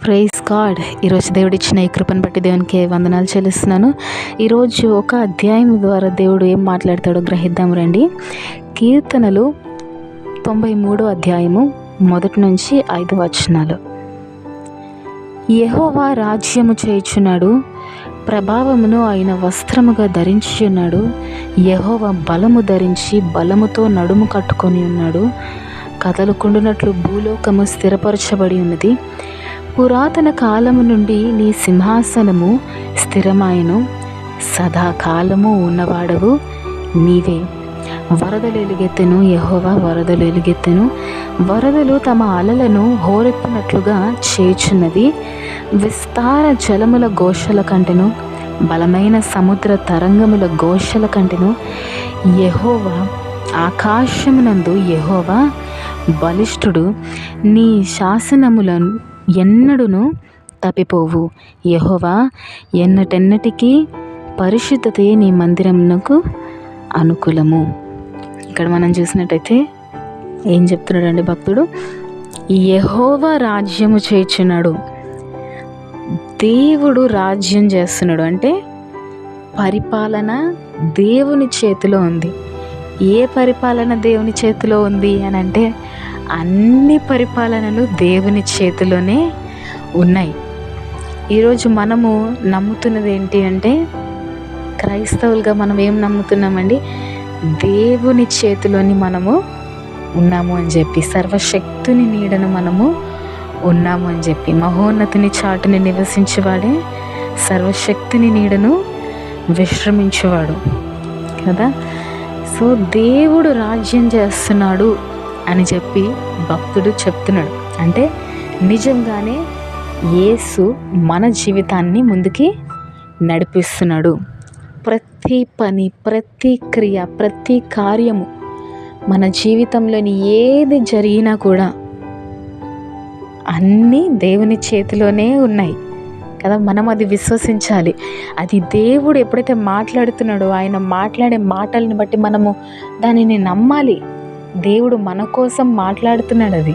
Praise God. ఈరోజు దేవుడు ఇచ్చిన ఈ కృపను బట్టి దేవునికి వందనాలు చెల్లిస్తున్నాను. ఈరోజు ఒక అధ్యాయం ద్వారా దేవుడు ఏం మాట్లాడతాడో గ్రహిద్దాం రండి. కీర్తనలు 93 అధ్యాయము 1 నుంచి 5 వచనాలు. యెహోవా రాజ్యము చేయుచున్నాడు, ప్రభావమును ఆయన వస్త్రముగా ధరించుచున్నాడు. యెహోవా బలము ధరించి బలముతో నడుము కట్టుకొని ఉన్నాడు. కదలకుండునట్లు భూలోకము స్థిరపరచబడి ఉన్నది. పురాతన కాలము నుండి నీ సింహాసనము స్థిరమాయను, సదాకాలము ఉన్నవాడవు నీవే. వరదలు ఎలుగెత్తెను, యెహోవా వరదలు ఎలుగెత్తెను. వరదలు తమ అలలను హోరెత్తినట్లుగా చేయుచున్నది. విస్తార జలముల ఘోషల కంటెను, బలమైన సముద్ర తరంగముల ఘోషల కంటెను యెహోవా ఆకాశమునందు యెహోవా బలిష్ఠుడు. నీ శాసనములను ఎన్నడును తప్పిపోవు. యెహోవా ఎన్నటెన్నటికీ పరిశుద్ధతే నీ మందిరమునకు అనుకూలము. ఇక్కడ మనం చూసినట్టయితే ఏం చెప్తున్నాడండి భక్తుడు? యెహోవా రాజ్యము చేయుచున్నాడు. దేవుడు రాజ్యం చేస్తున్నాడు అంటే పరిపాలన దేవుని చేతిలో ఉంది. ఏ పరిపాలన దేవుని చేతిలో ఉంది అని అంటే అన్ని పరిపాలనలు దేవుని చేతిలోనే ఉన్నాయి. ఈరోజు మనము నమ్ముతున్నది ఏంటి అంటే, క్రైస్తవులుగా మనం ఏం నమ్ముతున్నామండి? దేవుని చేతిలోని మనము ఉన్నాము అని చెప్పి, సర్వశక్తుని నీడను మనము ఉన్నాము అని చెప్పి, మహోన్నతుని చాటుని నివసించేవాడే సర్వశక్తిని నీడను విశ్రమించేవాడు కదా. సో దేవుడు రాజ్యం చేస్తున్నాడు అని చెప్పి భక్తుడు చెప్తున్నాడు. అంటే నిజంగానే యేసు మన జీవితాన్ని ముందుకి నడిపిస్తున్నాడు. ప్రతి పని, ప్రతి క్రియ, ప్రతి కార్యము మన జీవితంలోని ఏది జరిగినా కూడా అన్నీ దేవుని చేతిలోనే ఉన్నాయి కదా. మనం అది విశ్వసించాలి. అది దేవుడు ఎప్పుడైతే మాట్లాడుతున్నాడో, ఆయన మాట్లాడే మాటలను బట్టి మనము దానిని నమ్మాలి. దేవుడు మన కోసం మాట్లాడుతున్నాడు, అది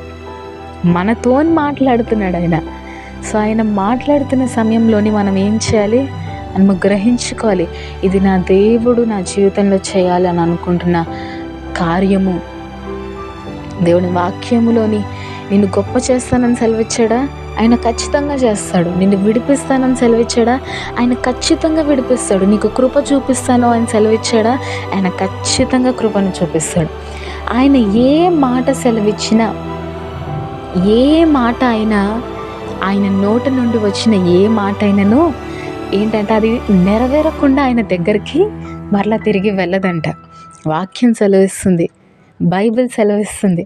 మనతో మాట్లాడుతున్నాడు ఆయన. సో ఆయన మాట్లాడుతున్న సమయంలోని మనం ఏం చేయాలి? మనము గ్రహించుకోవాలి, ఇది నా దేవుడు నా జీవితంలో చేయాలని అనుకుంటున్న కార్యము. దేవుని వాక్యములోని నిన్ను గొప్ప చేస్తానని సెలవిచ్చాడా? ఆయన ఖచ్చితంగా చేస్తాడు. నిన్ను విడిపిస్తానని సెలవిచ్చాడా? ఆయన ఖచ్చితంగా విడిపిస్తాడు. నీకు కృప చూపిస్తాను అని సెలవిచ్చాడా? ఆయన ఖచ్చితంగా కృపను చూపిస్తాడు. ఆయన ఏ మాట సెలవిచ్చినా, ఏ మాట అయినా, ఆయన నోటి నుండి వచ్చిన ఏ మాట అయినను ఏంటంటే అది నెరవేరకుండా ఆయన దగ్గరికి మరలా తిరిగి వెళ్ళదంట. వాక్యం సెలవిస్తుంది, బైబిల్ సెలవిస్తుంది.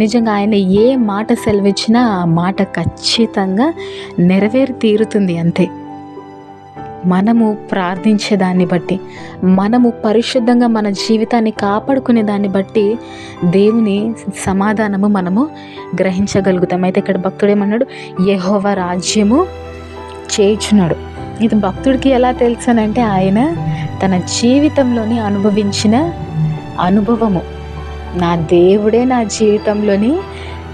నిజంగా ఆయన ఏ మాట సెలవిచ్చినా ఆ మాట ఖచ్చితంగా నెరవేరి తీరుతుంది అంతే. మనము ప్రార్థించే దాన్ని బట్టి, మనము పరిశుద్ధంగా మన జీవితాన్ని కాపాడుకునే దాన్ని బట్టి దేవుని సమాధానము మనము గ్రహించగలుగుతాం. అయితే ఇక్కడ భక్తుడు ఏమన్నాడు? యెహోవా రాజ్యము చేయుచున్నాడు. ఇది భక్తుడికి ఎలా తెలుసనంటే ఆయన తన జీవితంలోని అనుభవించిన అనుభవము. నా దేవుడే నా జీవితంలోని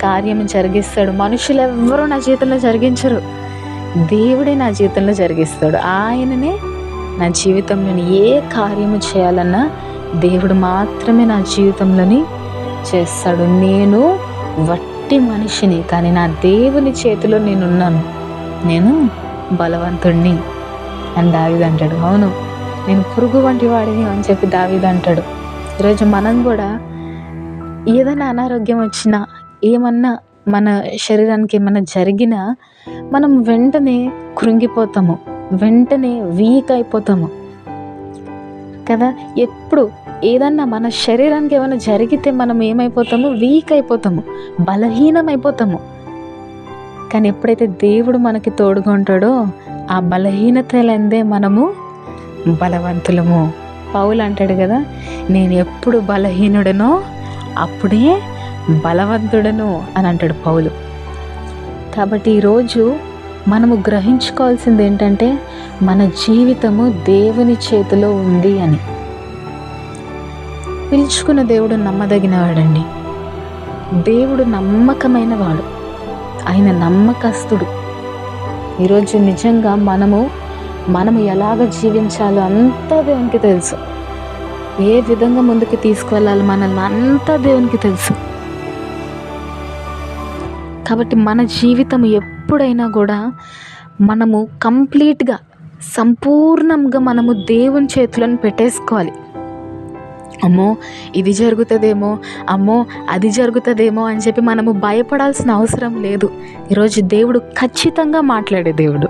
కార్యము జరిగిస్తాడు. మనుషులు ఎవ్వరూ నా జీవితంలో జరిగించరు, దేవుడే నా జీవితంలో జరిగిస్తాడు. ఆయననే నా జీవితంలోని ఏ కార్యము చేయాలన్నా దేవుడు మాత్రమే నా జీవితంలోని చేస్తాడు. నేను వట్టి మనిషిని, కానీ నా దేవుని చేతిలో నేనున్నాను, నేను బలవంతుణ్ణి అని దావీదు అంటాడు. అవును, నేను పురుగు వంటి వాడిని అని చెప్పి దావీదు అంటాడు. ఈరోజు మనం కూడా ఏదైనా అనారోగ్యం వచ్చినా, ఏమన్నా మన శరీరానికి ఏమన్నా జరిగినా మనం వెంటనే కృంగిపోతాము, వెంటనే వీక్ అయిపోతాము కదా. ఎప్పుడు ఏదన్నా మన శరీరానికి ఏమైనా జరిగితే మనం ఏమైపోతాము? వీక్ అయిపోతాము, బలహీనమైపోతాము. కానీ ఎప్పుడైతే దేవుడు మనకి తోడుగా ఉంటాడో ఆ బలహీనతలందే మనము బలవంతులము. పౌలు అంటాడు కదా, నేను ఎప్పుడు బలహీనుడనో అప్పుడే బలవంతుడను అని అంటాడు పౌలు. కాబట్టి ఈరోజు మనము గ్రహించుకోవాల్సింది ఏంటంటే మన జీవితము దేవుని చేతిలో ఉంది అని. పిలుచుకున్న దేవుడు నమ్మదగినవాడండి. దేవుడు నమ్మకమైన వాడు, ఆయన నమ్మకస్తుడు. ఈరోజు నిజంగా మనము ఎలాగ జీవించాలో అంతా దేవునికి తెలుసు. ఏ విధంగా ముందుకు తీసుకువెళ్ళాలి మనల్ని అంతా దేవునికి తెలుసు. కాబట్టి మన జీవితం ఎప్పుడైనా కూడా మనము కంప్లీట్గా సంపూర్ణంగా మనము దేవుని చేతులను పెట్టేసుకోవాలి. అమ్మో ఇది జరుగుతుందేమో, అమ్మో అది జరుగుతుందేమో అని చెప్పి మనము భయపడాల్సిన అవసరం లేదు. ఈరోజు దేవుడు ఖచ్చితంగా మాట్లాడే దేవుడు.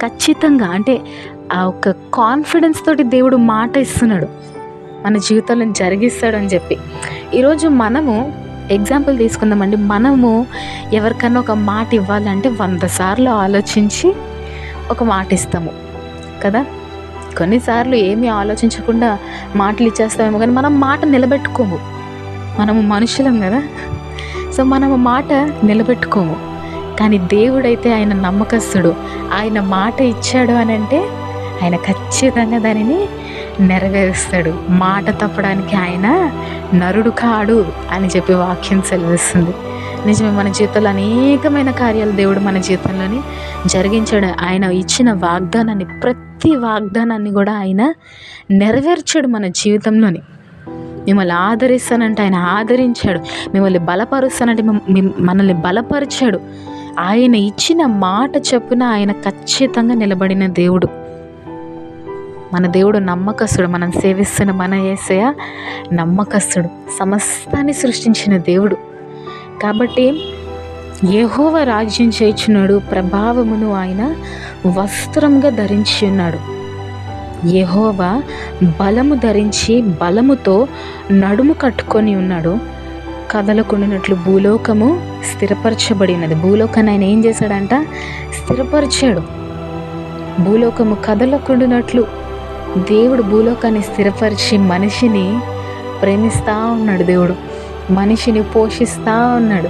ఖచ్చితంగా అంటే ఆ ఒక కాన్ఫిడెన్స్ తోటి దేవుడు మాట ఇస్తున్నాడు, మన జీవితంలో జరిగిస్తాడని చెప్పి. ఈరోజు మనము ఎగ్జాంపుల్ తీసుకుందామండి. మనము ఎవరికన్నా ఒక మాట ఇవ్వాలంటే 100 సార్లు ఆలోచించి ఒక మాట ఇస్తాము కదా. కొన్నిసార్లు ఏమీ ఆలోచించకుండా మాటలు ఇచ్చేస్తామేమో, కానీ మనం మాట నిలబెట్టుకోము. మనము మనుషులం కదా, సో మనము మాట నిలబెట్టుకోము. కానీ దేవుడైతే ఆయన నమ్మకస్తుడు. ఆయన మాట ఇచ్చాడు అని అంటే ఆయన ఖచ్చితంగా దానిని నెరవేరుస్తాడు. మాట తప్పడానికి ఆయన నరుడు కాడు అని చెప్పి వాక్యం సెలవిస్తుంది. నిజమే, మన జీవితంలో అనేకమైన కార్యాలు దేవుడు మన జీవితంలోని జరిగించాడు. ఆయన ఇచ్చిన వాగ్దానాన్ని, ప్రతి వాగ్దానాన్ని కూడా ఆయన నెరవేర్చాడు మన జీవితంలోని. మిమ్మల్ని ఆదరిస్తానంటే ఆయన ఆదరించాడు, మిమ్మల్ని బలపరుస్తానంటే మనల్ని బలపరిచాడు. ఆయన ఇచ్చిన మాట చొప్పున ఆయన ఖచ్చితంగా నిలబడిన దేవుడు. మన దేవుడు నమ్మకస్తుడు. మనం సేవిస్తున్న మన యేసయ్య నమ్మకస్తుడు, సమస్తాన్ని సృష్టించిన దేవుడు. కాబట్టి యెహోవా రాజ్యం చేయుచున్నాడు, ప్రభావమును ఆయన వస్త్రంగా ధరించి ఉన్నాడు. యెహోవా బలము ధరించి బలముతో నడుము కట్టుకొని ఉన్నాడు. కదలకుండానట్లు భూలోకము స్థిరపరచబడినది. భూలోకాన్ని ఆయన ఏం చేశాడంట? స్థిరపరిచాడు. భూలోకము కదలకుండానట్లు దేవుడు భూలోకాన్ని స్థిరపరిచి మనిషిని ప్రేమిస్తూ ఉన్నాడు. దేవుడు మనిషిని పోషిస్తూ ఉన్నాడు,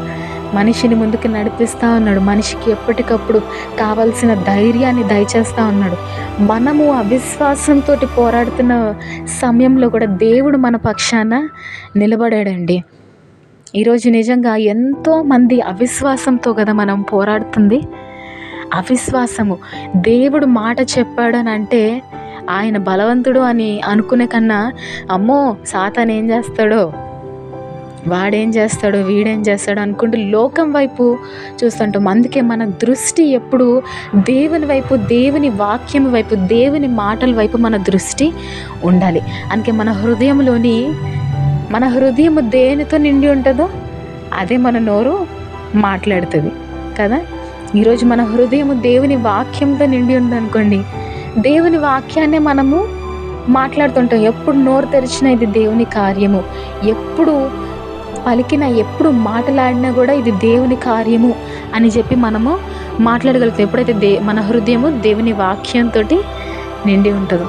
మనిషిని ముందుకు నడిపిస్తూ ఉన్నాడు, మనిషికి ఎప్పటికప్పుడు కావాల్సిన ధైర్యాన్ని దయచేస్తూ ఉన్నాడు. మనము అవిశ్వాసంతో పోరాడుతున్న సమయంలో కూడా దేవుడు మన పక్షాన నిలబడాడండి. ఈరోజు నిజంగా ఎంతోమంది అవిశ్వాసంతో కదా మనం పోరాడుతుంది. అవిశ్వాసము. దేవుడు మాట చెప్పాడని అంటే ఆయన బలవంతుడు అని అనుకునే కన్నా, అమ్మో సాతాను ఏం చేస్తాడో, వాడేం చేస్తాడో, వీడేం చేస్తాడో అనుకుంటూ లోకం వైపు చూస్తుంటాం. అందుకే మన దృష్టి ఎప్పుడు దేవుని వైపు, దేవుని వాక్యం వైపు, దేవుని మాటల వైపు మన దృష్టి ఉండాలి. అందుకే మన హృదయం దేనితో నిండి ఉంటుందో అదే మన నోరు మాట్లాడుతుంది కదా. ఈరోజు మన హృదయం దేవుని వాక్యంతో నిండి ఉందనుకోండి, దేవుని వాక్యాన్నే మనము మాట్లాడుతుంటాం. ఎప్పుడు నోరు తెరిచినా ఇది దేవుని కార్యము, ఎప్పుడు పలికినా, ఎప్పుడు మాట్లాడినా కూడా ఇది దేవుని కార్యము అని చెప్పి మనము మాట్లాడగలుగుతాం. ఎప్పుడైతే మన హృదయము దేవుని వాక్యంతో నిండి ఉంటుందో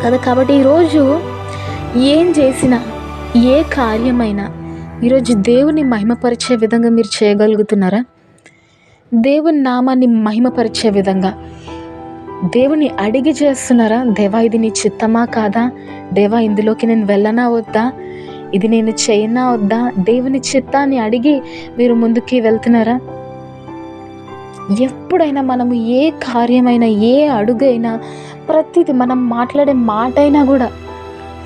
కదా. కాబట్టి ఈరోజు ఏం చేసినా, ఏ కార్యమైనా ఈరోజు దేవుని మహిమపరిచే విధంగా మీరు చేయగలుగుతున్నారా? దేవుని నామాన్ని మహిమపరిచే విధంగా దేవుని అడిగి చేస్తున్నారా? దేవా ఇది నీ చిత్తమా కాదా? దేవా ఇందులోకి నేను వెళ్ళనా వద్దా? ఇది నేను చేయనా వద్దా? దేవుని చిత్తాన్ని అడిగి మీరు ముందుకి వెళ్తున్నారా? ఎప్పుడైనా మనము ఏ కార్యమైనా, ఏ అడుగైనా, ప్రతిదీ మనం మాట్లాడే మాట అయినా కూడా,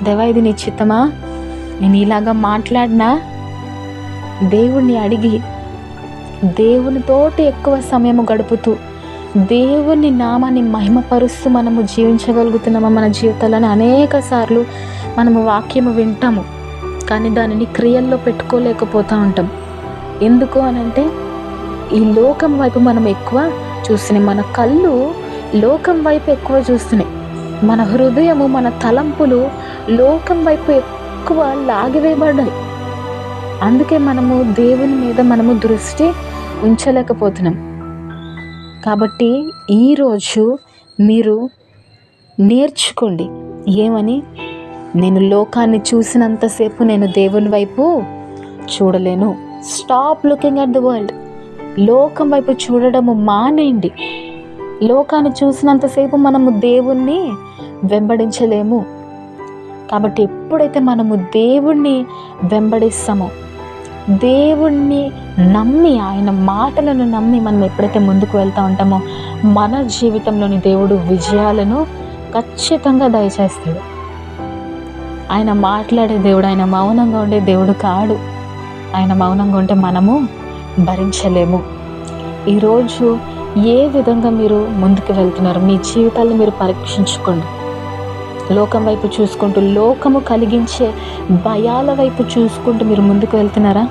దేవా ఇది నీ చిత్తమా, నేను ఇలాగా మాట్లాడినా, దేవుణ్ణి అడిగి దేవునితోటి ఎక్కువ సమయం గడుపుతూ దేవుని నామాన్ని మహిమపరుస్తూ మనము జీవించగలుగుతున్నామా? మన జీవితాలను అనేక సార్లు మనము వాక్యము వింటాము, కానీ దానిని క్రియల్లో పెట్టుకోలేకపోతూ ఉంటాం. ఎందుకు అనంటే ఈ లోకం వైపు మనం ఎక్కువ చూస్తున్నాం. మన కళ్ళు లోకం వైపు ఎక్కువ చూస్తున్నాయి. మన హృదయము, మన తలంపులు లోకం వైపు ఎక్కువ లాగివేయబడ్డాయి. అందుకే మనము దేవుని మీద మనము దృష్టి ఉంచలేకపోతున్నాం. కాబట్టి ఈరోజు మీరు నేర్చుకోండి. ఏమని? నేను లోకాన్ని చూసినంతసేపు నేను దేవుని వైపు చూడలేను. Stop looking at the world. లోకం వైపు చూడడము మానేయండి. లోకాన్ని చూసినంతసేపు మనము దేవుణ్ణి వెంబడించలేము. కాబట్టి ఎప్పుడైతే మనము దేవుణ్ణి వెంబడిస్తామో, దేవుణ్ణి నమ్మి, ఆయన మాటలను నమ్మి మనం ఎప్పుడైతే ముందుకు వెళ్తూ ఉంటామో మన జీవితంలోని దేవుడు విజయాలను ఖచ్చితంగా దయచేస్తాడు. ఆయన మాట్లాడే దేవుడు, ఆయన మౌనంగా ఉండే దేవుడు కాడు. ఆయన మౌనంగా ఉంటే మనము భరించలేము. ఈరోజు ఏ విధంగా మీరు ముందుకు వెళ్తున్నారు? మీ జీవితాన్ని మీరు పరీక్షించుకోండి. లోకం వైపు చూసుకుంటూ, లోకము కలిగించే భయాల వైపు చూసుకుంటూ మీరు ముందుకు వెళ్తున్నారా?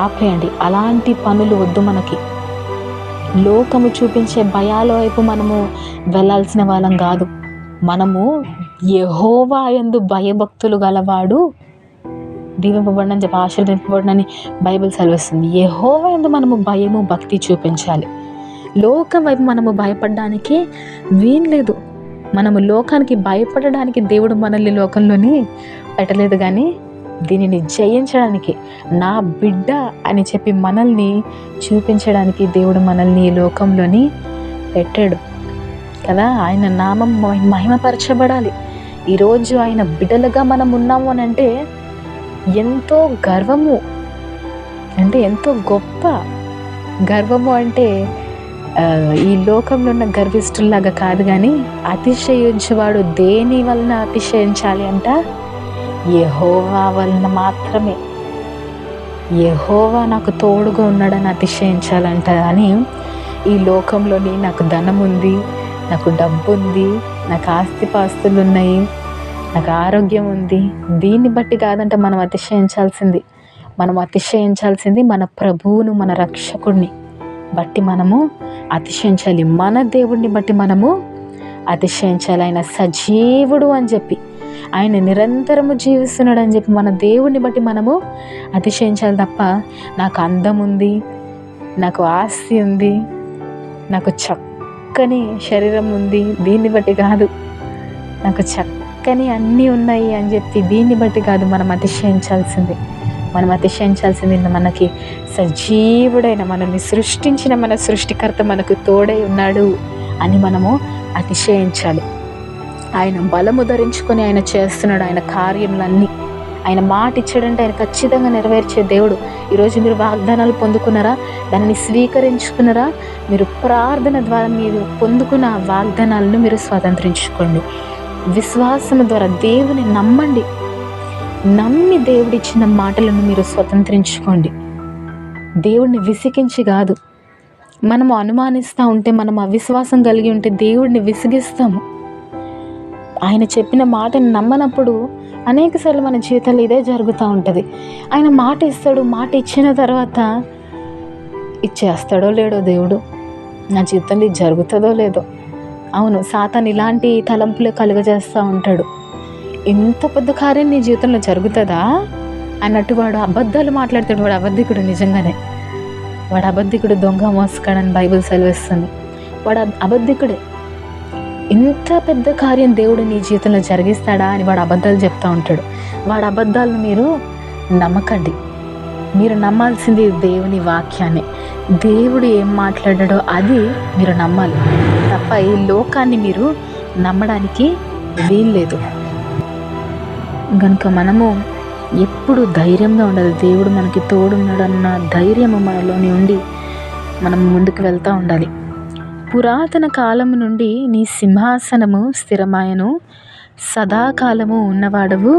ఆపేయండి. అలాంటి పనులు వద్దు మనకి. లోకము చూపించే భయాల వైపు మనము వెళ్ళాల్సిన వాళ్ళం కాదు. మనము యెహోవా యందు భయభక్తులు గలవాడు దీవింపబడినని చెప్పి, ఆశీర్వదింపబడినని బైబిల్ సెలవిస్తుంది. యెహోవా యందు మనము భయము భక్తి చూపించాలి. లోకం వైపు మనము భయపడడానికి వీల్లేదు. మనము లోకానికి భయపడడానికి దేవుడు మనల్ని లోకంలోని పెట్టలేదు, కానీ దీనిని జయించడానికి, నా బిడ్డ అని చెప్పి మనల్ని చూపించడానికి దేవుడు మనల్ని ఈ లోకంలోని పెట్టాడు కదా. ఆయన నామం మహిమపరచబడాలి. ఈరోజు ఆయన బిడ్డలుగా మనం ఉన్నాము అని అంటే ఎంతో గర్వము, అంటే ఎంతో గొప్ప గర్వము. అంటే ఈ లోకంలో ఉన్న గర్విష్ఠుల్లాగా కాదు, కానీ అతిశయించువాడు దేని వలన అతిశయించాలి అంట? యెహోవా వలన మాత్రమే. యెహోవా నాకు తోడుగా ఉన్నాడని అతిశయించాలంట. అని ఈ లోకంలోని నాకు ధనం ఉంది, నాకు డబ్బు ఉంది, నాకు ఆస్తిపాస్తులు ఉన్నాయి, నాకు ఆరోగ్యం ఉంది, దీన్ని బట్టి కాదంట మనం అతిశయించాల్సింది. మనం అతిశయించాల్సింది మన ప్రభువును, మన రక్షకుడిని బట్టి మనము అతిశయించాలి. మన దేవుడిని బట్టి మనము అతిశయించాలి. ఆయన సజీవుడు అని చెప్పి, ఆయన నిరంతరము జీవిస్తున్నాడు అని చెప్పి మన దేవుడిని బట్టి మనము అతిశయించాలి తప్ప, నాకు అందం ఉంది, నాకు ఆస్తి ఉంది, నాకు చక్కని శరీరం ఉంది, దీన్ని బట్టి కాదు. నాకు చక్కని అన్నీ ఉన్నాయి అని చెప్పి దీన్ని బట్టి కాదు మనం అతిశయించాల్సింది. మనం అతిశయించాల్సింది మనకి సజీవుడైన, మనల్ని సృష్టించిన మన సృష్టికర్త మనకు తోడై ఉన్నాడు అని మనము అతిశయించాలి. ఆయన బలము ధరించుకొని ఆయన చేస్తున్నాడు ఆయన కార్యములన్నీ. ఆయన మాట ఇచ్చాడంటే ఆయన ఖచ్చితంగా నెరవేర్చే దేవుడు. ఈరోజు మీరు వాగ్దానాలు పొందుకున్నారా? దానిని స్వీకరించుకున్నారా? మీరు ప్రార్థన ద్వారా మీరు పొందుకున్న వాగ్దానాలను మీరు స్వతంత్రించుకోండి. విశ్వాసము ద్వారా దేవుని నమ్మండి. నమ్మి దేవుడిచ్చిన మాటలను మీరు స్వతంత్రించుకోండి. దేవుడిని విసిగించి కాదు. మనము అనుమానిస్తూ ఉంటే, మనం అవిశ్వాసం కలిగి ఉంటే దేవుడిని విసిగిస్తాము. ఆయన చెప్పిన మాటను నమ్మనప్పుడు అనేకసార్లు మన జీవితంలో ఇదే జరుగుతూ ఉంటుంది. ఆయన మాట ఇస్తాడు, మాట ఇచ్చిన తర్వాత ఇచ్చేస్తాడో లేడో దేవుడు, నా జీవితంలో ఇది జరుగుతుందో లేదో. అవును, సాతాను ఇలాంటి తలంపులే కలుగజేస్తూ ఉంటాడు. ఇంత పెద్ద కార్యం నీ జీవితంలో జరుగుతుందా అన్నట్టు వాడు అబద్ధాలు మాట్లాడతాడు. వాడు అబద్ధికుడు, నిజంగానే వాడు అబద్ధికుడు, దొంగ మోసగాడని బైబిల్ సెలవిస్తుంది. వాడు అబద్ధికుడే. ఇంత పెద్ద కార్యం దేవుడు నీ జీవితంలో జరిగిస్తాడా అని వాడు అబద్ధాలు చెప్తూ ఉంటాడు. వాడు అబద్ధాలను మీరు నమ్మకండి. మీరు నమ్మాల్సింది దేవుని వాక్యాన్ని. దేవుడు ఏం మాట్లాడాడో అది మీరు నమ్మాలి తప్ప ఈ లోకాన్ని మీరు నమ్మడానికి వీల్లేదు. కనుక మనము ఎప్పుడు ధైర్యంగా ఉండాలి. దేవుడు మనకి తోడున్నాడన్న ధైర్యము మనలోని ఉండి మనం ముందుకు వెళ్తూ ఉండాలి. పురాతన కాలము నుండి నీ సింహాసనము స్థిరమాయను, సదాకాలము ఉన్నవాడవు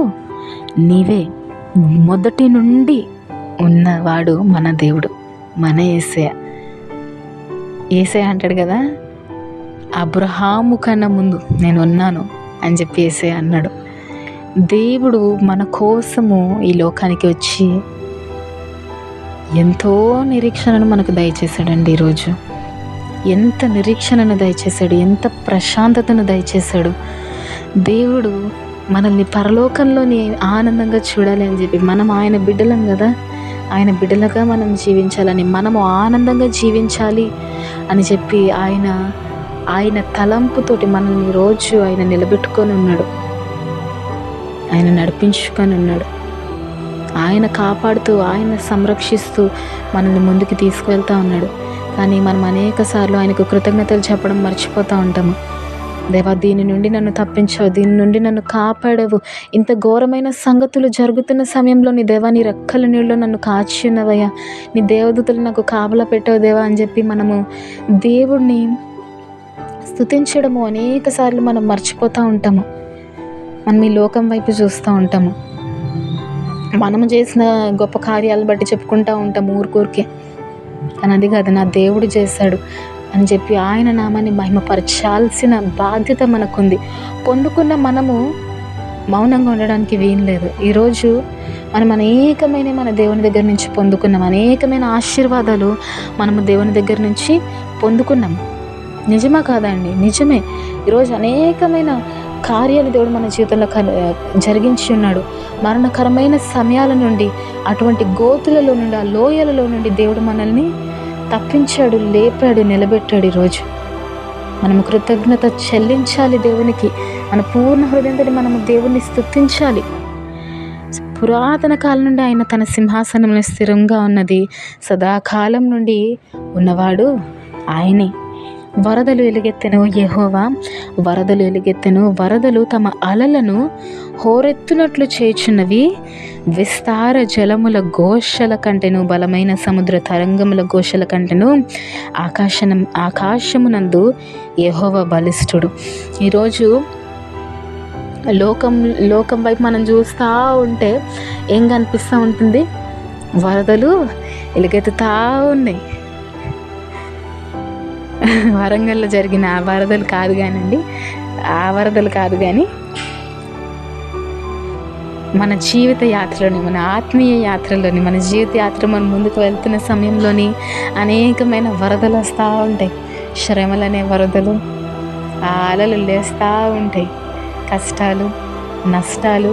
నీవే. మొదటి నుండి ఉన్నవాడు మన దేవుడు, మన యేసయ్య. యేసయ్య అంటాడు కదా, అబ్రహాము కన్నా ముందు నేను ఉన్నాను అని చెప్పి యేసయ్య అన్నాడు. దేవుడు మన కోసము ఈ లోకానికి వచ్చి ఎంతో నిరీక్షణను మనకు దయచేశాడండి. ఈరోజు ఎంత నిరీక్షణను దయచేశాడు, ఎంత ప్రశాంతతను దయచేశాడు. దేవుడు మనల్ని పరలోకంలోని ఆనందంగా చూడాలి అని చెప్పి, మనం ఆయన బిడ్డలం కదా, ఆయన బిడ్డలుగా మనం జీవించాలని, మనము ఆనందంగా జీవించాలి అని చెప్పి ఆయన తలంపుతోటి మనల్ని రోజు ఆయన నిలబెట్టుకొని ఉన్నాడు. ఆయన నడిపించుకొని ఉన్నాడు. ఆయన కాపాడుతూ, ఆయన సంరక్షిస్తూ మనల్ని ముందుకు తీసుకువెళ్తూ ఉన్నాడు. కానీ మనం అనేక సార్లు ఆయనకు కృతజ్ఞతలు చెప్పడం మర్చిపోతూ ఉంటాము. దేవా, దీని నుండి నన్ను తప్పించావు, దీని నుండి నన్ను కాపాడావు, ఇంత ఘోరమైన సంగతులు జరుగుతున్న సమయంలో నీ దేవా నీ రెక్కల నీళ్ళు నన్ను కాచి ఉన్నవయ్యా, నీ దేవదూతలు నాకు కాపలా పెట్టావు దేవా అని చెప్పి మనము దేవుడిని స్తుతించడము అనేక సార్లు మనం మర్చిపోతూ ఉంటాము. మనం ఈ లోకం వైపు చూస్తూ ఉంటాము, మనము చేసిన గొప్ప కార్యాలను బట్టి చెప్పుకుంటూ ఉంటాము ఊరికే. కానీ అది కాదు, నా దేవుడు చేశాడు అని చెప్పి ఆయన నామాన్ని మహిమపరచాల్సిన బాధ్యత మనకుంది. పొందుకున్న మనము మౌనంగా ఉండడానికి వీలు లేదు. ఈరోజు మనం అనేకమైన మన దేవుని దగ్గర నుంచి పొందుకున్నాం, అనేకమైన ఆశీర్వాదాలు మనము దేవుని దగ్గర నుంచి పొందుకున్నాము. నిజమా కాదండి? నిజమే. ఈరోజు అనేకమైన కార్యాలు దేవుడు మన జీవితంలో జరిగించి ఉన్నాడు. మరణకరమైన సమయాల నుండి, అటువంటి గోతులలో నుండి, ఆ లోయలలో నుండి దేవుడు మనల్ని తప్పించాడు, లేపాడు, నిలబెట్టాడు. ఈరోజు మనము కృతజ్ఞత చెల్లించాలి దేవునికి. మన పూర్ణ హృదయంతో మనము దేవుణ్ణి స్తుతించాలి. పురాతన కాలం నుండి ఆయన తన సింహాసనంలో స్థిరంగా ఉన్నది, సదాకాలం నుండి ఉన్నవాడు ఆయనే. వరదలు ఎలుగెత్తెను యెహోవా, వరదలు ఎలుగెత్తెను, వరదలు తమ అలలను హోరెత్తునట్లు చేయుచున్నవి. విస్తార జలముల ఘోషల కంటెను, బలమైన సముద్ర తరంగముల ఘోషల కంటెను ఆకాశమునందు యెహోవా బలిష్ఠుడు. ఈరోజు లోకం వైపు మనం చూస్తూ ఉంటే ఏం కనిపిస్తూ ఉంటుంది? వరదలు ఎలుగెత్తుతూ ఉన్నాయి. వరంగల్లో జరిగిన ఆ వరదలు కాదు కానండి, ఆ వరదలు కాదు కానీ మన జీవిత యాత్రలోని, మన ఆత్మీయ యాత్రలోని, మన జీవిత యాత్ర మనం ముందుకు వెళ్తున్న సమయంలోని అనేకమైన వరదలు వస్తూ ఉంటాయి. శ్రమలు అనే వరదలు, ఆ అలలు లేస్తూ ఉంటాయి. కష్టాలు, నష్టాలు,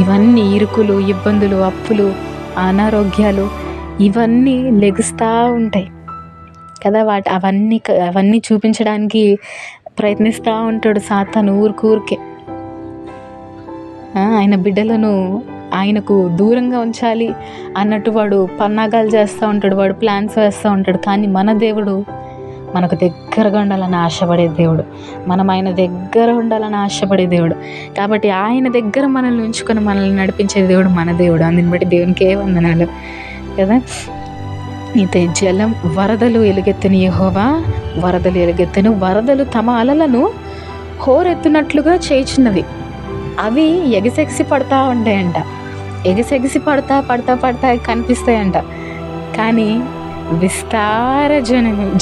ఇవన్నీ ఇరుకులు, ఇబ్బందులు, అప్పులు, అనారోగ్యాలు, ఇవన్నీ లెగుస్తూ ఉంటాయి కదా. అవన్నీ చూపించడానికి ప్రయత్నిస్తూ ఉంటాడు సాతాను ఊరికే. ఆయన బిడ్డలను ఆయనకు దూరంగా ఉంచాలి అన్నట్టు వాడు పన్నాగాలు చేస్తూ ఉంటాడు, వాడు ప్లాన్స్ వేస్తూ ఉంటాడు. కానీ మన దేవుడు మనకు దగ్గరగా ఉండాలని ఆశపడే దేవుడు, మనం ఆయన దగ్గర ఉండాలని ఆశపడే దేవుడు. కాబట్టి ఆయన దగ్గర మనల్ని ఉంచుకొని మనల్ని నడిపించే దేవుడు మన దేవుడు. అందుని బట్టి దేవునికే వందనాలు కదా. అయితే వరదలు ఎలుగెత్తెను యెహోవా, వరదలు ఎలుగెత్తెను, వరదలు తమ అలలను హోరెత్తునట్లుగా చేయుచున్నవి. అవి ఎగసెగిసి పడతా ఉంటాయంట, ఎగసెగిసి పడతా కనిపిస్తాయంట. కానీ విస్తార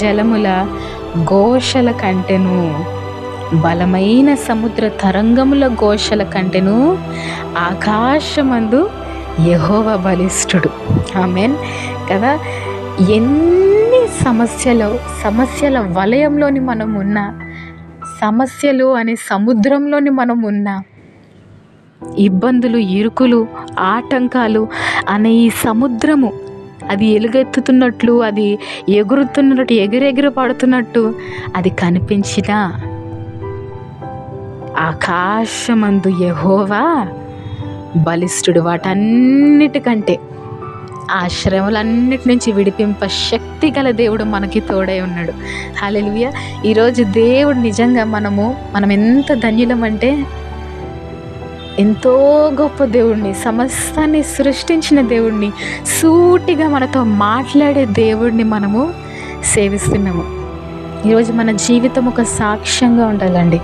జలముల ఘోషల కంటెను, బలమైన సముద్ర తరంగముల ఘోషల కంటెను ఆకాశమందు యెహోవా బలిష్ఠుడు. ఆమేన్ కదా. ఎన్ని సమస్యల వలయంలోని మనం ఉన్నా, సమస్యలు అనే సముద్రంలోని మనం ఉన్నా, ఇబ్బందులు, ఇరుకులు, ఆటంకాలు అనే ఈ సముద్రము అది ఎలుగెత్తుతున్నట్లు, అది ఎగురుతున్నట్టు, ఎగిరెగిరి పడుతున్నట్టు అది కనిపించినా ఆకాశమందు యెహోవా బలిష్ఠుడు. వాటన్నిటికంటే, ఆ శ్రమలన్నిటి నుంచి విడిపింప శక్తి గల దేవుడు మనకి తోడై ఉన్నాడు. హల్లెలూయా. ఈరోజు దేవుడు నిజంగా మనం ఎంత ధన్యులమంటే, ఎంతో గొప్ప దేవుడిని, సమస్తాన్ని సృష్టించిన దేవుడిని, సూటిగా మనతో మాట్లాడే దేవుడిని మనము సేవిస్తున్నాము. ఈరోజు మన జీవితం ఒక సాక్ష్యంగా ఉండాలండి.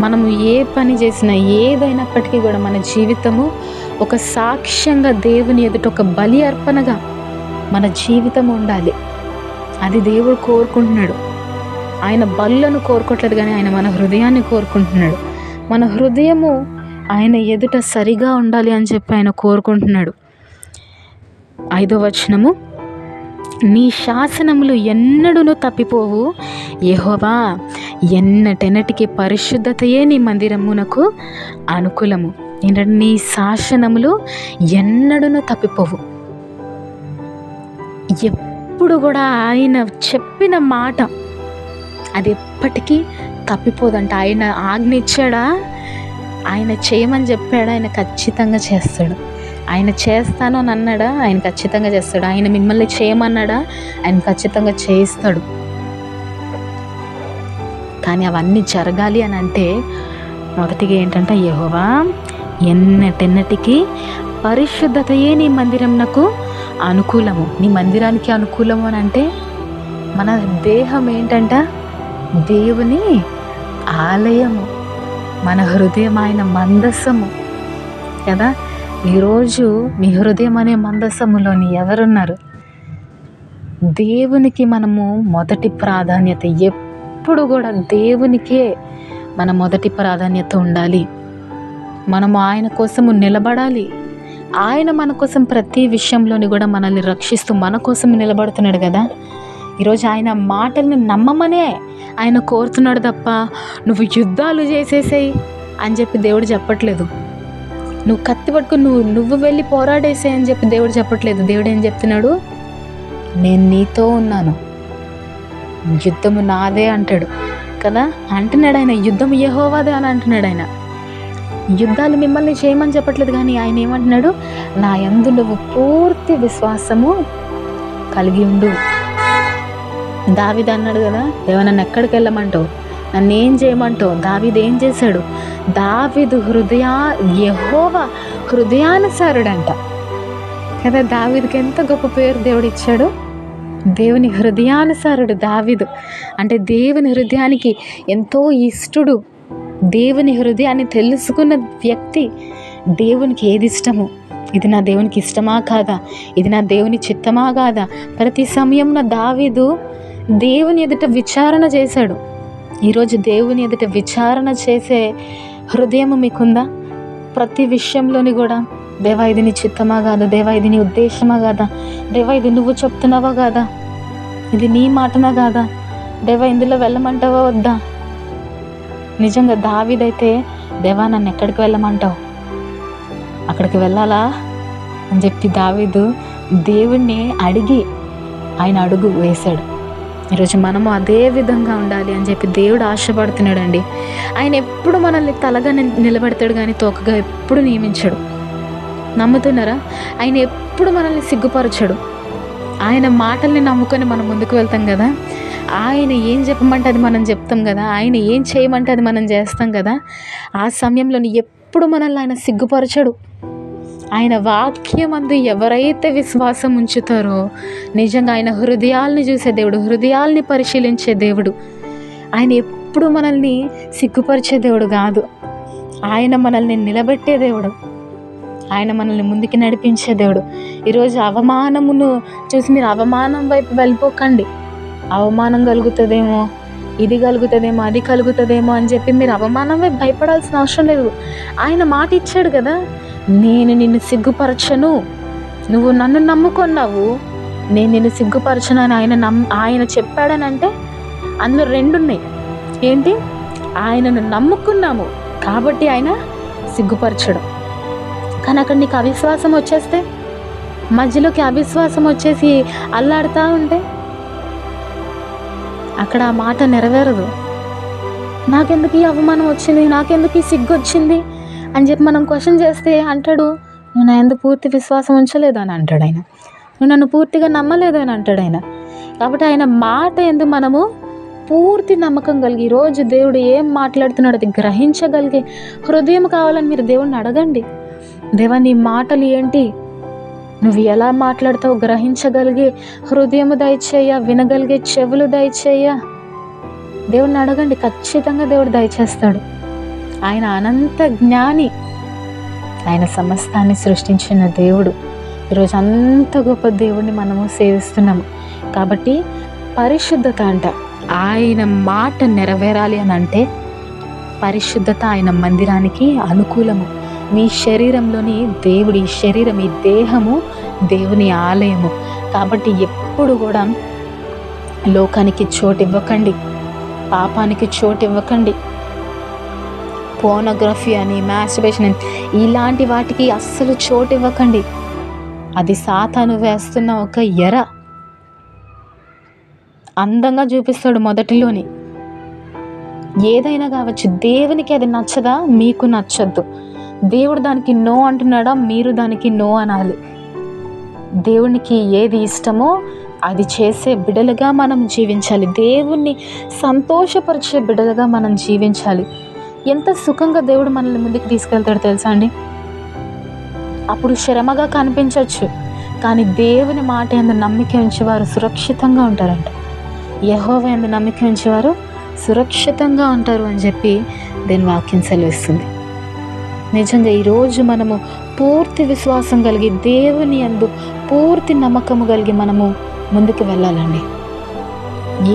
మనము ఏ పని చేసినా, ఏదైనప్పటికీ కూడా మన జీవితము ఒక సాక్ష్యంగా దేవుని ఎదుట ఒక బలి అర్పణగా మన జీవితం ఉండాలి. అది దేవుడు కోరుకుంటున్నాడు. ఆయన బలులను కోరుకోవట్లేదు, కానీ ఆయన మన హృదయాన్ని కోరుకుంటున్నాడు. మన హృదయము ఆయన ఎదుట సరిగా ఉండాలి అని చెప్పి ఆయన కోరుకుంటున్నాడు. 5వ వచనము, నీ శాసనములు ఎన్నడూను తప్పిపోవు యెహోవా, ఎన్నటెన్నటికి పరిశుద్ధతయే నీ మందిరమునకు అనుకూలము. ఏంటంటే నీ శాసనములు ఎన్నడూను తప్పిపోవు. ఎప్పుడు కూడా ఆయన చెప్పిన మాట అది ఎప్పటికీ తప్పిపోదంట. ఆయన ఆజ్ఞ ఇచ్చాడా, ఆయన చేయమని చెప్పాడా, ఆయన ఖచ్చితంగా చేస్తాడు. ఆయన చేస్తాను అని అన్నాడా, ఆయన ఖచ్చితంగా చేస్తాడు. ఆయన మిమ్మల్ని చేయమన్నాడా, ఆయన ఖచ్చితంగా చేయిస్తాడు. కానీ అవన్నీ జరగాలి అని అంటే మొదటిగా ఏంటంటే, యెహోవా ఎన్నటెన్నటికి పరిశుద్ధతయే నీ మందిరంనకు అనుకూలము. నీ మందిరానికి అనుకూలము అని అంటే మన దేహం ఏంటంట, దేవుని ఆలయము, మన హృదయం ఆయన మందసము కదా. ఈరోజు మీ హృదయం అనే మందసములోని ఎవరున్నారు? దేవునికి మనము మొదటి ప్రాధాన్యత, ఎప్పుడు కూడా దేవునికే మన మొదటి ప్రాధాన్యత ఉండాలి. మనము ఆయన కోసము నిలబడాలి. ఆయన మన కోసం ప్రతి విషయంలోని కూడా మనల్ని రక్షిస్తూ మన కోసం నిలబడుతున్నాడు కదా. ఈరోజు ఆయన మాటల్ని నమ్మమనే ఆయన కోరుతున్నాడు తప్ప నువ్వు యుద్ధాలు చేసేసేయి అని చెప్పి దేవుడు చెప్పట్లేదు. నువ్వు కత్తి పట్టుకుని నువ్వు వెళ్ళి పోరాడేసేయి అని చెప్పి దేవుడు చెప్పట్లేదు. దేవుడు ఏం చెప్తున్నాడు? నేను నీతో ఉన్నాను, యుద్ధము నాదే అంటాడు కదా. అంటున్నాడు ఆయన, యుద్ధం యెహోవాదే అని అంటున్నాడు ఆయన. యుద్ధాలు మిమ్మల్ని చేయమని చెప్పట్లేదు, కానీ ఆయన ఏమంటున్నాడు? నా యందు నువ్వు పూర్తి విశ్వాసము కలిగి ఉండు. దావీదు అన్నాడు కదా, నన్ను ఎక్కడికి వెళ్ళమంటావు, నన్ను ఏం చేయమంటావు? దావీదు ఏం చేశాడు? దావీదు యెహోవా హృదయానుసారుడంట కదా. దావీదుకి ఎంత గొప్ప పేరు దేవుడు ఇచ్చాడు. దేవుని హృదయానుసారుడు దావీదు అంటే దేవుని హృదయానికి ఎంతో ఇష్టడు. దేవుని హృదయాన్ని తెలుసుకున్న వ్యక్తి. దేవునికి ఏది ఇష్టము, ఇది నా దేవునికి ఇష్టమా కాదా, ఇది నా దేవుని చిత్తమా కాదా, ప్రతి సమయం నా దావీదు దేవుని ఎదుట విచారణ చేశాడు. ఈరోజు దేవుని ఎదుట విచారణ చేసే హృదయం మీకుందా? ప్రతి విషయంలోని కూడా దేవా ఇది నీ చిత్తమా కాదా, దేవా ఇది నీ ఉద్దేశమా కాదా, దేవా ఇది నువ్వు చెప్తున్నావా కాదా, ఇది నీ మాటనా కాదా, దేవా ఇందులో వెళ్ళమంటావా వద్దా? నిజంగా దావీదైతే, దేవా నన్ను ఎక్కడికి వెళ్ళమంటావు, అక్కడికి వెళ్ళాలా అని చెప్పి దావీదు దేవుణ్ణి అడిగి ఆయన అడుగు వేశాడు. ఈరోజు మనము అదే విధంగా ఉండాలి అని చెప్పి దేవుడు ఆశపడుతున్నాడండి. ఆయన ఎప్పుడు మనల్ని తలగా నిలబెడతాడు కానీ తోకగా ఎప్పుడు నియమించడు. నమ్ముతున్నారా? ఆయన ఎప్పుడు మనల్ని సిగ్గుపరచడు. ఆయన మాటల్ని నమ్ముకొని మనం ముందుకు వెళ్తాం కదా. ఆయన ఏం చెప్పమంటే అది మనం చెప్తాం కదా. ఆయన ఏం చేయమంటే అది మనం చేస్తాం కదా. ఆ సమయంలో ఎప్పుడు మనల్ని ఆయన సిగ్గుపరచడు. ఆయన వాక్యం అందు ఎవరైతే విశ్వాసం ఉంచుతారో నిజంగా ఆయన హృదయాల్ని చూసే దేవుడు, హృదయాల్ని పరిశీలించే దేవుడు. ఆయన ఎప్పుడు మనల్ని సిగ్గుపరిచే దేవుడు కాదు. ఆయన మనల్ని నిలబెట్టే దేవుడు. ఆయన మనల్ని ముందుకు నడిపించే దేవుడు. ఈరోజు అవమానమును చూసి మీరు అవమానం వైపు వెళ్ళిపోకండి. అవమానం కలుగుతుందేమో, ఇది కలుగుతుందేమో, అది కలుగుతుందేమో అని చెప్పి మీరు అవమానం వైపు భయపడాల్సిన అవసరం లేదు. ఆయన మాట ఇచ్చాడు కదా, నేను నిన్ను సిగ్గుపరచను, నువ్వు నన్ను నమ్ముకున్నావు, నేను నిన్ను సిగ్గుపరచను అని ఆయన చెప్పాడని అంటే అందులో రెండు ఉన్నాయి. ఏంటి? ఆయనను నమ్ముకున్నాము కాబట్టి ఆయన సిగ్గుపరచడం. కానీ అక్కడ నీకు అవిశ్వాసం వచ్చేస్తే, మధ్యలోకి అవిశ్వాసం వచ్చేసి అల్లాడుతూ ఉంటే అక్కడ ఆ మాట నెరవేరదు. నాకెందుకు ఈ అవమానం వచ్చింది, నాకెందుకు ఈ సిగ్గు వచ్చింది అని చెప్పి మనం క్వశ్చన్ చేస్తే అంటాడు, నువ్వు నా యందు పూర్తి విశ్వాసం ఉంచలేదు అని అంటాడు ఆయన. నువ్వు నన్ను పూర్తిగా నమ్మలేదు అని అంటాడు ఆయన. కాబట్టి ఆయన మాట యందు మనము పూర్తి నమ్మకం కలిగి ఈరోజు దేవుడు ఏం మాట్లాడుతున్నాడు అది గ్రహించగలిగే హృదయం కావాలని మీరు దేవుణ్ణి అడగండి. దేవా నీ మాటలు ఏంటి, నువ్వు ఎలా మాట్లాడతావు గ్రహించగలిగే హృదయము దయచేయ, వినగలిగే చెవులు దయచేయ. దేవుడిని అడగండి, ఖచ్చితంగా దేవుడు దయచేస్తాడు. ఆయన అనంత జ్ఞాని, ఆయన సమస్తాన్ని సృష్టించిన దేవుడు. ఈరోజు అంత గొప్ప దేవుడిని మనము సేవిస్తున్నాము. కాబట్టి పరిశుద్ధత అంట, ఆయన మాట నెరవేరాలి అని అంటే పరిశుద్ధత ఆయన మందిరానికి అనుకూలము. మీ శరీరంలోని దేవుడు, ఈ శరీరం, ఈ దేహము దేవుని ఆలయము. కాబట్టి ఎప్పుడు కూడా లోకానికి చోటు ఇవ్వకండి, పాపానికి చోటు ఇవ్వకండి. పోర్నోగ్రఫీ అని, మాస్టర్బేషన్ అని ఇలాంటి వాటికి అస్సలు చోటు ఇవ్వకండి. అది సాతాను వేస్తున్న ఒక ఎర. అందంగా చూపిస్తాడు మొదటిలోని, ఏదైనా కావచ్చు. దేవునికి అది నచ్చదా, మీకు నచ్చద్దు. దేవుడు దానికి నో అంటున్నాడా, మీరు దానికి నో అనాలి. దేవునికి ఏది ఇష్టమో అది చేసే బిడ్డలుగా మనం జీవించాలి. దేవుణ్ణి సంతోషపరిచే బిడ్డలుగా మనం జీవించాలి. ఎంత సుఖంగా దేవుడు మనల్ని ముందుకు తీసుకెళ్తాడు తెలుసా అండి? అప్పుడు శ్రమగా కనిపించవచ్చు, కానీ దేవుని మాట యందు నమ్మిక ఉంచేవారు సురక్షితంగా ఉంటారంట. యెహోవా యందు నమ్మిక ఉంచేవారు సురక్షితంగా ఉంటారు అని చెప్పి దీని వాక్యం సెలవిస్తుంది. నిజంగా ఈరోజు మనము పూర్తి విశ్వాసం కలిగి దేవుని యందు పూర్తి నమ్మకము కలిగి మనము ముందుకు వెళ్ళాలండి.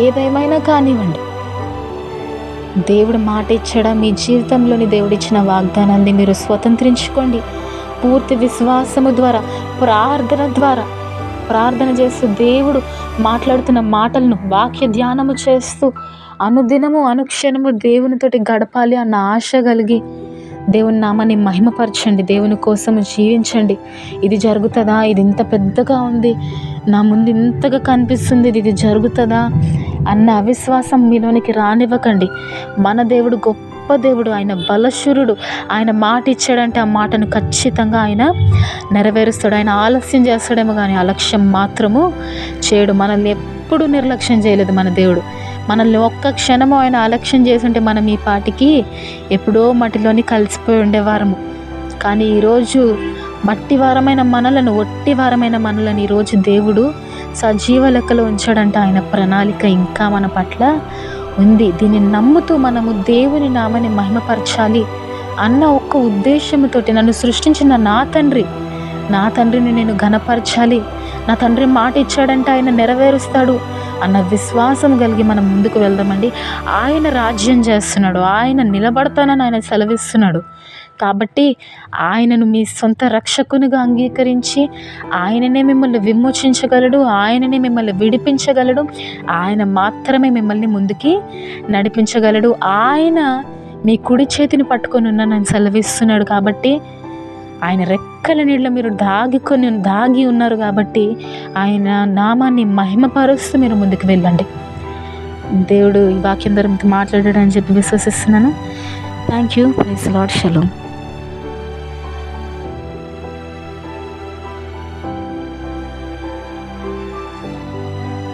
ఏదేమైనా కానివ్వండి, దేవుడు మాట ఇచ్చాడా? మీ జీవితంలోని దేవుడిచ్చిన వాగ్దానాన్ని మీరు స్వతంత్రించుకోండి. పూర్తి విశ్వాసము ద్వారా, ప్రార్థన చేస్తూ దేవుడు మాట్లాడుతున్న మాటలను వాక్య ధ్యానము చేస్తూ అనుదినము అనుక్షణము దేవునితోటి గడపాలి అన్న ఆశ కలిగి దేవుని నామాన్ని మహిమపరచండి. దేవుని కోసము జీవించండి. ఇది జరుగుతుందా? ఇది ఇంత పెద్దగా ఉంది, నా ముందు ఇంతగా కనిపిస్తుంది, ఇది జరుగుతుందా అన్న అవిశ్వాసం మీలోనికి రానివ్వకండి. మన దేవుడు గొప్ప దేవుడు, ఆయన బలశూరుడు. ఆయన మాట ఇచ్చాడంటే ఆ మాటను ఖచ్చితంగా ఆయన నెరవేరుస్తాడు. ఆయన ఆలస్యం చేస్తాడేమో కానీ అలక్ష్యం మాత్రము చేయడు. మనల్ని ఎప్పుడూ నిర్లక్ష్యం చేయలేదు మన దేవుడు. మనల్ని ఒక్క క్షణము ఆయన అలక్ష్యం చేసుంటే మనం ఈ పాటికి ఎప్పుడో మట్టిలోని కలిసిపోయి ఉండేవారము. కానీ ఈరోజు ఒట్టి వారమైన మనలను ఈరోజు దేవుడు సజీవ లెక్కలో ఉంచాడంట. ఆయన ప్రణాళిక ఇంకా మన పట్ల ఉంది. దీన్ని నమ్ముతూ మనము దేవుని నామాన్ని మహిమపరచాలి అన్న ఒక్క ఉద్దేశంతోటి నన్ను సృష్టించిన నా తండ్రిని నేను ఘనపరచాలి, నా తండ్రి మాట ఇచ్చాడంటే ఆయన నెరవేరుస్తాడు అన్న విశ్వాసం కలిగి మనం ముందుకు వెళ్దామండి. ఆయన రాజ్యం చేస్తున్నాడు, ఆయన నిలబడతానని ఆయన సెలవిస్తున్నాడు. కాబట్టి ఆయనను మీ సొంత రక్షకునిగా అంగీకరించి ఆయననే మిమ్మల్ని విమోచించగలడు, ఆయననే మిమ్మల్ని విడిపించగలడు, ఆయన మాత్రమే మిమ్మల్ని ముందుకి నడిపించగలడు. ఆయన మీ కుడి చేతిని పట్టుకొని ఉన్నానని సెలవిస్తున్నాడు. కాబట్టి ఆయన రెక్కల నీళ్ళ మీరు దాగి ఉన్నారు. కాబట్టి ఆయన నామాన్ని మహిమపరుస్తూ మీరు ముందుకు వెళ్ళండి. దేవుడు ఈ వాక్యం ద్వారా మీతో మాట్లాడాడని చెప్పి విశ్వసిస్తున్నాను. Thank you. Praise Lord. Shalom.